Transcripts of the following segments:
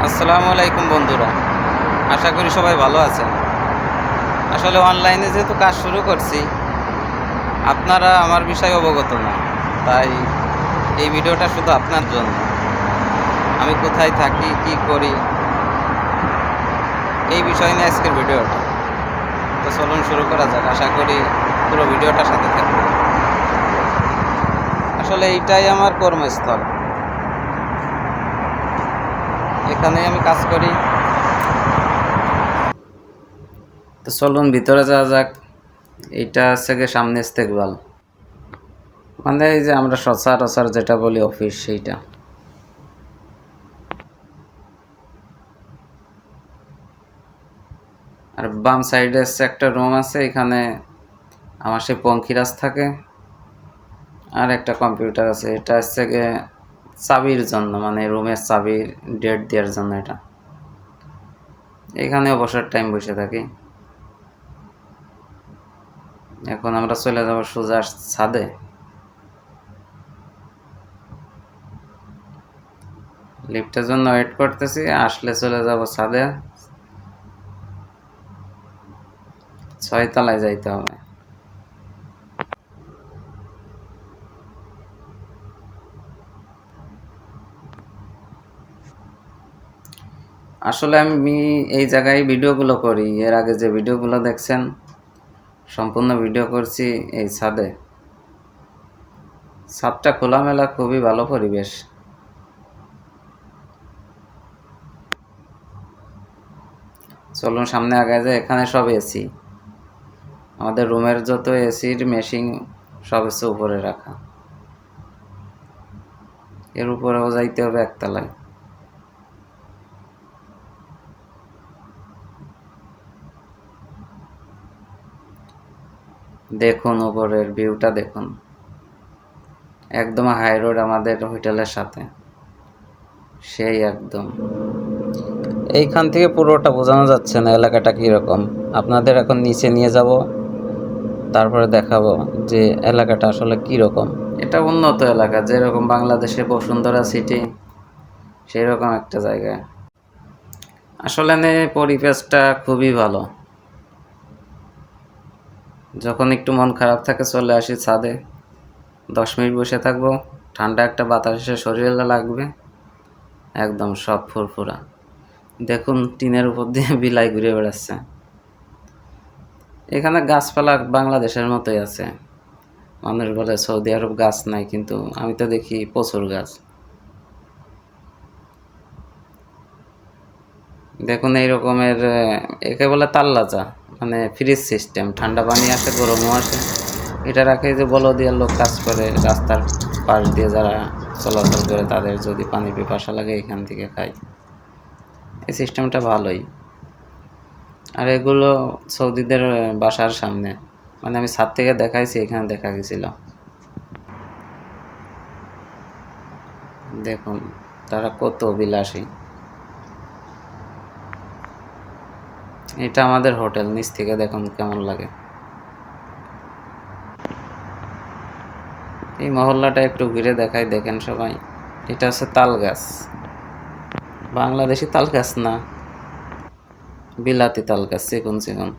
আসসালামু আলাইকুম বন্ধুরা, আশা করি সবাই ভালো আছেন। আসলে অনলাইনে যেহেতু কাজ শুরু করছি, আপনারা আমার বিষয়ে অবগত না, তাই এই ভিডিওটা শুধু আপনার জন্য। আমি কোথায় থাকি, কি করি, এই বিষয় নিয়ে আজকের ভিডিওটা। তো চলুন শুরু করা যাক। আশা করি পুরো ভিডিওটার সাথে থাকবে। আসলে এইটাই আমার কর্মস্থল, এখানেই আমি কাজ করি। তো চলুন ভিতরে যাওয়া যাক। এইটা হচ্ছে গিয়ে সামনে ইস্তেকবাল, মানে এই যে আমরা সচরাচর যেটা বলি অফিস, সেইটা। আর বাম সাইডে হচ্ছে একটা রুম আছে, এখানে আমার সেই পঙ্খিরাজ থাকে। আর একটা কম্পিউটার আছে, এটা হচ্ছে গিয়ে চাবির জন্য, মানে রুমের চাবির ডেট দেওয়ার জন্য। এটা এখানে অবসর টাইম বসে থাকি। এখন আমরা চলে যাব সোজা ছাদে। লিফটের জন্য ওয়েট করতেছি, আসলে চলে যাব ছাদে। 6 তলায় যাইতে হবে। আসলে আমি এই জায়গায় ভিডিওগুলো করি। এর আগে যে ভিডিওগুলো দেখছেন, সম্পূর্ণ ভিডিও করছি এই ছাদে। ছাদটা খোলামেলা, খুবই ভালো পরিবেশ। চলুন সামনে আগে যায়। এখানে সব এসি, আমাদের রুমের যত এসির মেশিন সব হচ্ছে উপরে রাখা। এর উপরেও যাইতে হবে একতলায়। দেখুন উপরের ভিউটা দেখুন, একদম হাই রোড আমাদের হোটেলের সাথে, সেই একদম। এইখান থেকে পুরোটা বোঝানো যাচ্ছে না এলাকাটা কীরকম। আপনাদের এখন নিচে নিয়ে যাব, তারপরে দেখাবো যে এলাকাটা আসলে কীরকম। এটা উন্নত এলাকা, যেরকম বাংলাদেশে বসুন্ধরা সিটি, সেই রকম একটা জায়গা। আসলে পরিবেশটা খুবই ভালো। যখন একটু মন খারাপ থাকে চলে আসি ছাদে, 10 মিনিট বসে থাকবো। ঠান্ডা একটা বাতাস এসে শরীরে লাগবে, একদম সব ফুরফুরা। দেখুন টিনের উপর দিয়ে বিলাই ঘুরে বেড়াচ্ছে। এখানে গাছপালা বাংলাদেশের মতোই আছে। মানুষ বলে সৌদি আরব গাছ নাই, কিন্তু আমি তো দেখি প্রচুর গাছ। দেখুন এই রকমের, একে বলে তাল্লাচা, মানে ফ্রিজ সিস্টেম। ঠান্ডা পানি আসে, গরমও আসে। এটা রাখে যে বলদিয়ার লোক কাজ করে, রাস্তার পাশ দিয়ে যারা চলাচল করে, তাদের যদি পানি পিপাসা লাগে এখান থেকে খায়। এই সিস্টেমটা ভালোই। আর এগুলো সৌদিদের বাসার সামনে, মানে আমি ছাদ থেকে দেখাইছি, এখানে দেখা গেছিল। দেখুন তারা কত বিলাসী। এটা আমাদের হোটেল, নিচ থেকে দেখুন কেমন লাগে। এই মহল্লাটা একটু ঘুরে দেখাই, দেখেন সবাই। এটা হচ্ছে তাল গাছ, বাংলাদেশি তাল গাছ না, বিলাতি তাল গাছ, চিকন চিকন।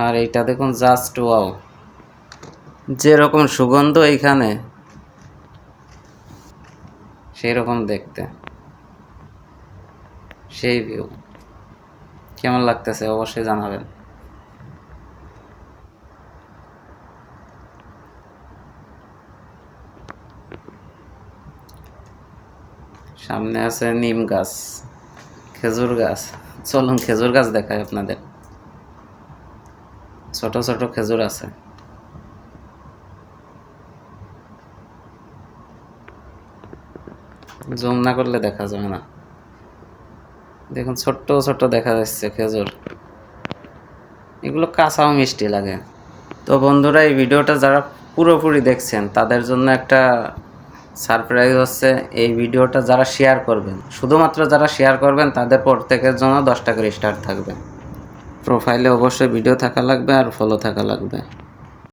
আর এইটা দেখুন, জাস্ট ওয়াও, যেরকম সুগন্ধ এইখানে, সেই রকম দেখতে। সেই ভিউ কেমন লাগতেছে অবশ্যই জানাবেন। সামনে আছে নিম গাছ, খেজুর গাছ। চলুন খেজুর গাছ দেখাই আপনাদের। ছোট ছোট খেজুর আছে। জুম না করলে দেখা যাবে না। দেখুন ছোট্ট ছোট্ট দেখা যাচ্ছে খেজুর। এগুলো কাঁচাও মিষ্টি লাগে। তো বন্ধুরা, এই ভিডিওটা যারা পুরোপুরি দেখছেন তাদের জন্য একটা সারপ্রাইজ হচ্ছে। এই ভিডিওটা যারা শেয়ার করবেন, শুধুমাত্র যারা শেয়ার করবেন, তাদের প্রত্যেকের জন্য 10 টাকা স্টার থাকবে। প্রোফাইলে অবশ্যই ভিডিও থাকা লাগবে আর ফলো থাকা লাগবে।